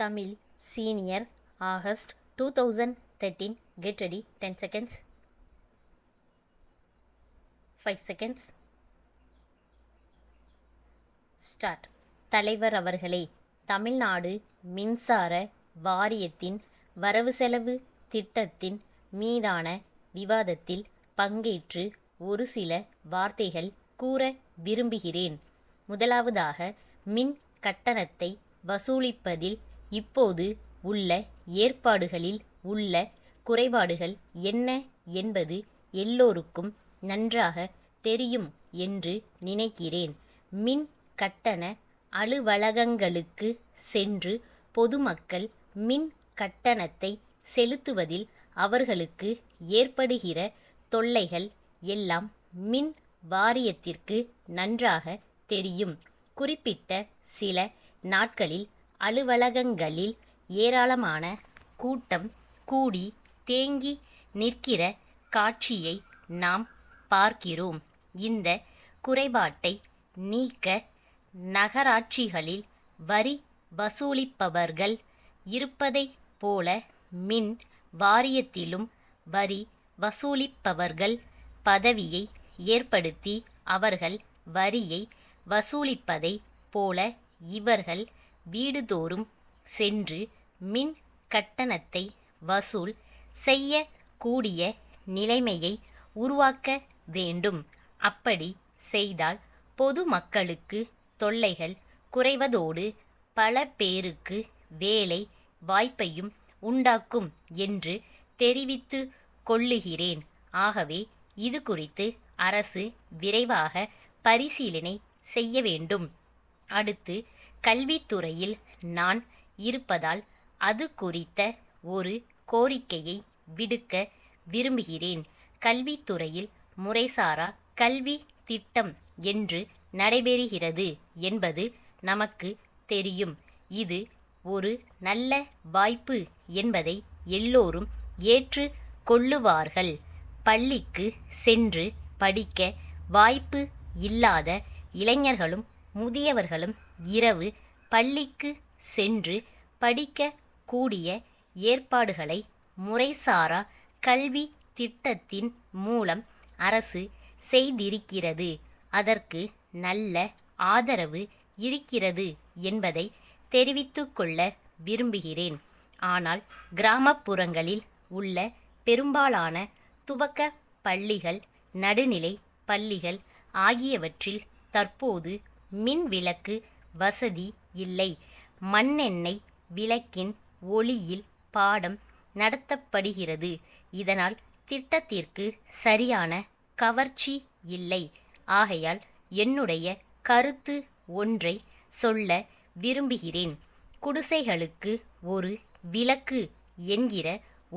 Tamil Senior August 2013. Get ready. 10 seconds. 5 seconds. Start. தலைவர் அவர்களே, தமிழ்நாடு மின்சார வாரியத்தின் வரவு செலவு திட்டத்தின் மீதான விவாதத்தில் பங்கேற்று ஒரு சில வார்த்தைகள் கூற விரும்புகிறேன். முதலாவதாக, மின் கட்டணத்தை வசூலிப்பதில் இப்போது உள்ள ஏற்பாடுகளில் உள்ள குறைபாடுகள் என்ன என்பது எல்லோருக்கும் நன்றாக தெரியும் என்று நினைக்கிறேன். மின் கட்டண அலுவலகங்களுக்கு சென்று பொதுமக்கள் மின் கட்டணத்தை செலுத்துவதில் அவர்களுக்கு ஏற்படுகிற தொல்லைகள் எல்லாம் மின் வாரியத்திற்கு நன்றாக தெரியும். குறிப்பிட்ட சில நாட்களில் அலுவலகங்களில் ஏராளமான கூட்டம் கூடி தேங்கி நிற்கிற காட்சியை நாம் பார்க்கிறோம். இந்த குறைபாட்டை நீக்க நகராட்சிகளில் வரி வசூலிப்பவர்கள் இருப்பதைப் போல மின் வாரியத்திலும் வரி வசூலிப்பவர்கள் பதவியை ஏற்படுத்தி அவர்கள் வரியை வசூலிப்பதைப் போல இவர்கள் வீடுதோறும் சென்று மின் கட்டணத்தை வசூல் செய்யக்கூடிய நிலைமையை உருவாக்க வேண்டும். அப்படி செய்தால் பொதுமக்களுக்கு தொல்லைகள் குறைவதோடு பல பேருக்கு வேலை வாய்ப்பையும் உண்டாக்கும் என்று தெரிவித்து கொள்ளுகிறேன். ஆகவே இது குறித்து அரசு விரைவாக பரிசீலனை செய்ய வேண்டும். அடுத்து, கல்வித்துறையில் நான் இருப்பதால் அது குறித்த ஒரு கோரிக்கையை விடுக்க விரும்புகிறேன். கல்வித்துறையில் முறைசாரா கல்வி திட்டம் என்று நடைபெறுகிறது என்பது நமக்கு தெரியும். இது ஒரு நல்ல வாய்ப்பு என்பதை எல்லோரும் ஏற்று கொள்ளுவார்கள். பள்ளிக்கு சென்று படிக்க வாய்ப்பு இல்லாத இளைஞர்களும் முதியவர்களும் இரவு பள்ளிக்கு சென்று படிக்க கூடிய ஏற்பாடுகளை முறைசாரா கல்வி திட்டத்தின் மூலம் அரசு செய்திருக்கிறது. அதற்கு நல்ல ஆதரவு இருக்கிறது என்பதை தெரிவித்துக்கொள்ள விரும்புகிறேன். ஆனால் கிராமப்புறங்களில் உள்ள பெரும்பாலான துவக்க பள்ளிகள், நடுநிலை பள்ளிகள் ஆகியவற்றில் தற்போது மின் விளக்கு வசதி இல்லை. மண்ணெண்ணெய் விளக்கின் ஒளியில் பாடம் நடத்தப்படுகிறது. இதனால் திட்டத்திற்கு சரியான கவர்ச்சி இல்லை. ஆகையால் என்னுடைய கருத்து ஒன்றை சொல்ல விரும்புகிறேன். குடிசைகளுக்கு ஒரு விளக்கு என்கிற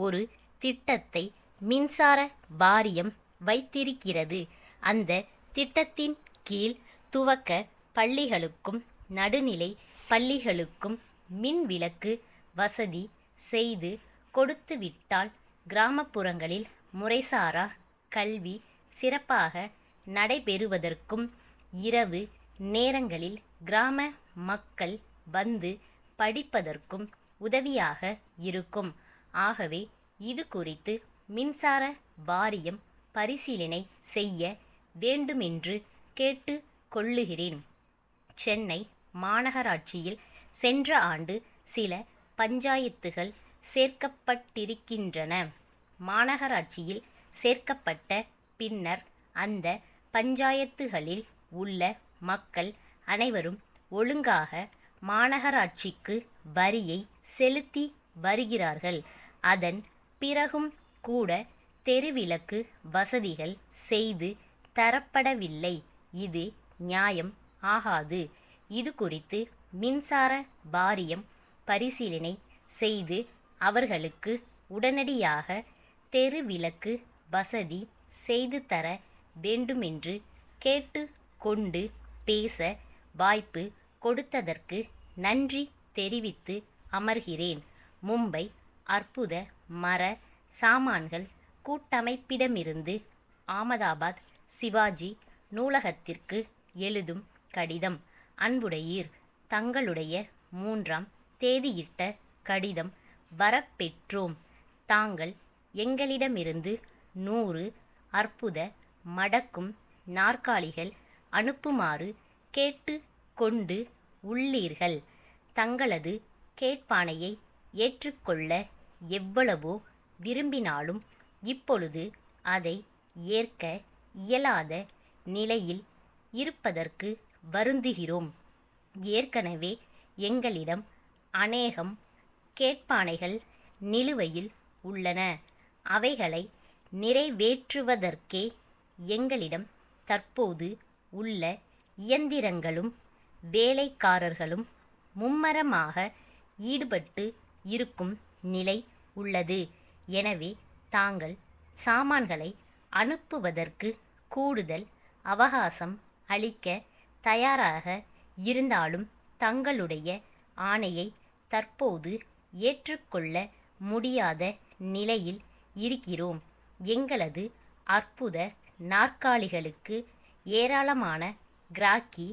ஒரு திட்டத்தை மின்சார வாரியம் வைத்திருக்கிறது. அந்த திட்டத்தின் கீழ் துவக்க பள்ளிகளுக்கும் நடுநிலை பள்ளிகளுக்கும் மின் விளக்கு வசதி செய்து கொடுத்துவிட்டால் கிராமப்புறங்களில் முறைசாரா கல்வி சிறப்பாக நடைபெறுவதற்கும் இரவு நேரங்களில் கிராம மக்கள் வந்து படிப்பதற்கும் உதவியாக இருக்கும். ஆகவே இது குறித்து மின்சார வாரியம் பரிசீலனை செய்ய வேண்டுமென்று கேட்டு கொள்ளுகிறேன். சென்னை மாநகராட்சியில் சென்ற ஆண்டு சில பஞ்சாயத்துகள் சேர்க்கப்பட்டிருக்கின்றன. மாநகராட்சியில் சேர்க்கப்பட்ட பின்னர் அந்த பஞ்சாயத்துகளில் உள்ள மக்கள் அனைவரும் ஒழுங்காக மாநகராட்சிக்கு வரியை செலுத்தி வருகிறார்கள். அதன் பிறகும் கூட தெருவிளக்கு வசதிகள் செய்து தரப்படவில்லை. இது நியாயம் ஆகாது. இது குறித்து மின்சார வாரியம் பரிசீலனை செய்து அவர்களுக்கு உடனடியாக தெருவிளக்கு வசதி செய்து தர வேண்டுமென்று கேட்டு கொண்டு பேச வாய்ப்பு கொடுத்ததற்கு நன்றி தெரிவித்து அமர்கிறேன். மும்பை அற்புத மர சாமான்கள் கூட்டமைப்பிடமிருந்து ஆமதாபாத் சிவாஜி நூலகத்திற்கு எழுதும் கடிதம். அன்புடையீர், தங்களுடைய 3ஆம் தேதியிட்ட கடிதம் வரப்பெற்றோம். தாங்கள் எங்களிடமிருந்து 100 அற்புத மடக்கும் நாற்காலிகள் அனுப்புமாறு கேட்டு கொண்டு உள்ளீர்கள். தங்களது கேட்பானையை ஏற்றுக்கொள்ள எவ்வளவோ விரும்பினாலும் இப்பொழுது அதை ஏற்க இயலாத நிலையில் இருப்பதற்கு வருந்துகிறோம். ஏற்கனவே எங்களிடம் அநேகம் கேட்பானைகள் நிலுவையில் உள்ளன. அவைகளை நிறைவேற்றுவதற்கே எங்களிடம் தற்போது உள்ள இயந்திரங்களும் வேலைக்காரர்களும் மும்மரமாக ஈடுபட்டு இருக்கும் நிலை உள்ளது. எனவே தாங்கள் சாமான்களை அனுப்புவதற்கு கூடுதல் அவகாசம் அளிக்க தயாராக இருந்தாலும் தங்களுடைய ஆணையை தற்போது ஏற்றுக்கொள்ள முடியாத நிலையில் இருக்கிறோம். எங்களது அற்புத நாற்காலிகளுக்கு ஏராளமான கிராக்கி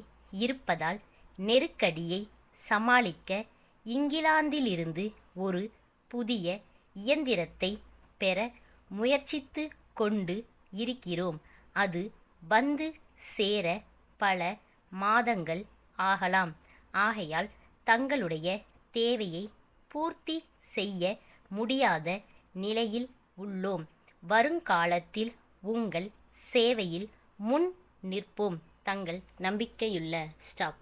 இருப்பதால் நெருக்கடியை சமாளிக்க இங்கிலாந்திலிருந்து ஒரு புதிய இயந்திரத்தை பெற முயற்சித்து கொண்டு இருக்கிறோம். அது வந்து சேர பல மாதங்கள் ஆகலாம். ஆகையால் தங்களுடைய தேவையை பூர்த்தி செய்ய முடியாத நிலையில் உள்ளோம். வருங்காலத்தில் உங்கள் சேவையில் முன் நிற்போம். தங்கள் நம்பிக்கையுள்ள ஸ்டாப்.